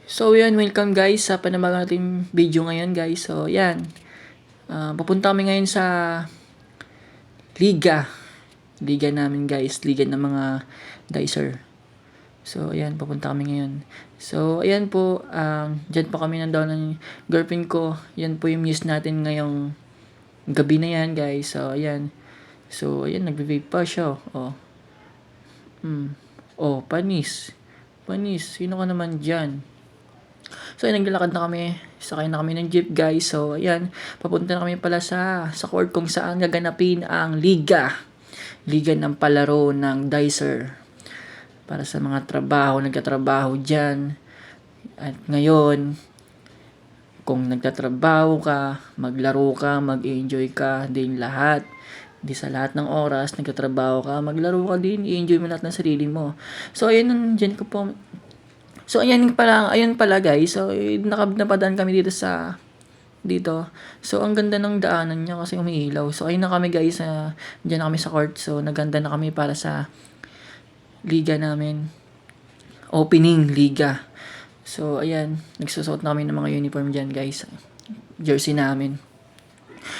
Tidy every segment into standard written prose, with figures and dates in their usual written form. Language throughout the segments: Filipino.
So yan, welcome guys sa panibagong nating video ngayon guys. So yan, papunta kami ngayon sa Liga. Liga namin guys, Liga ng mga dicer. So ayan, papunta kami ngayon. So ayan po, dyan pa kami nandaw ng girlfriend ko. Yan po yung news natin ngayong gabi na yan guys. So ayan, nagbe-vape pa siya. Panis. Panis, sino ka naman dyan? So, naglalakad na kami. Sakay na kami ng jeep, guys. So, ayan. Papunta na kami pala sa court kung saan gaganapin ang liga. Liga ng palaro ng dicer. Para sa mga nagtatrabaho dyan. At ngayon, kung nagtatrabaho ka, maglaro ka, mag-enjoy ka din lahat. Di sa lahat ng oras, nagtatrabaho ka, maglaro ka din, i-enjoy mo lahat ng sarili mo. So, ayun, dyan ko po. So, ayun pala guys. So, napadaan kami dito. So, ang ganda ng daanan niya kasi umiilaw. So, ayun na kami guys. Diyan na kami sa court. So, naganda na kami para sa liga namin. Opening liga. So, ayan. Nagsusot na kami ng mga uniform dyan guys. Jersey namin.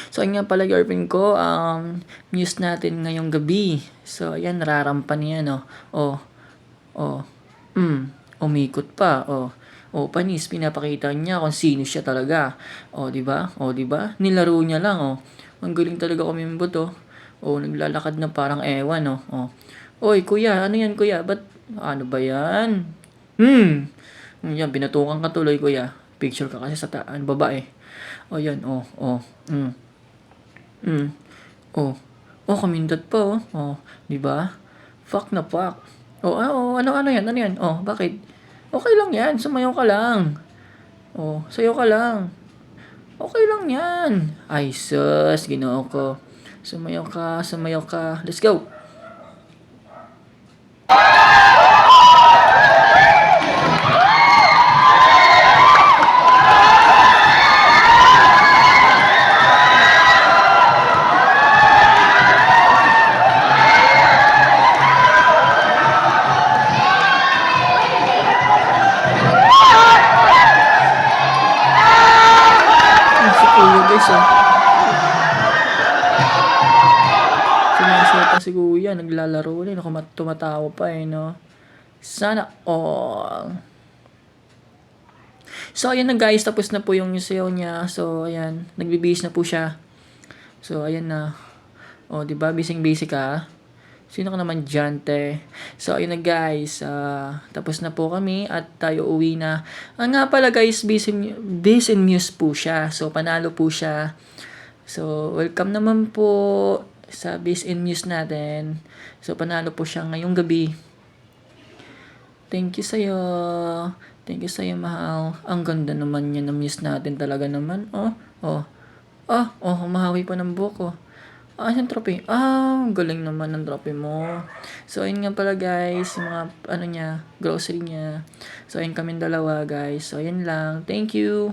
So, ayun nga pala girlfriend ko. News natin ngayong gabi. So, ayan. Nararampan niya, no? Umikot pa. Panis, pinapakita niya kung sino siya talaga. Di ba? Nilaro niya lang. Ang galing talaga kumimbot. Naglalakad na parang ewan. Oy, kuya, ano yan, kuya? Ano ba yan? Yan, binatukan ka tuloy, kuya. Picture ka kasi sa babae. Yan, kamindot pa, di ba? Fuck na fuck. Ano yan? Bakit? Okay lang yan, sumayaw ka lang. Sayaw ka lang. Okay lang yan. Ay, sus, ginoo ko. Sumayaw ka. Let's go. Sumasaya pa si kuya, naglalaro ulit. Tumatawa pa no? Sana all. So, ayan na guys, tapos na po yung sayaw niya. So, ayan, nagbibihis na po siya. So, ayan na. Diba, busy ka? Sino ka naman dyan, te? So, ayun na guys. Tapos na po kami at tayo uwi na. Nga pala guys, Biz and Muse po siya. So, panalo po siya. So, welcome naman po sa Biz and Muse natin. So, panalo po siya ngayong gabi. Thank you sa'yo, mahal. Ang ganda naman niya ng Muse natin talaga naman. Humahawi pa ng buhok. Yung trophy. Galing naman ng trophy mo. So, ayun nga pala guys, yung mga grocery niya. So, ayun kami dalawa guys. So, ayun lang. Thank you.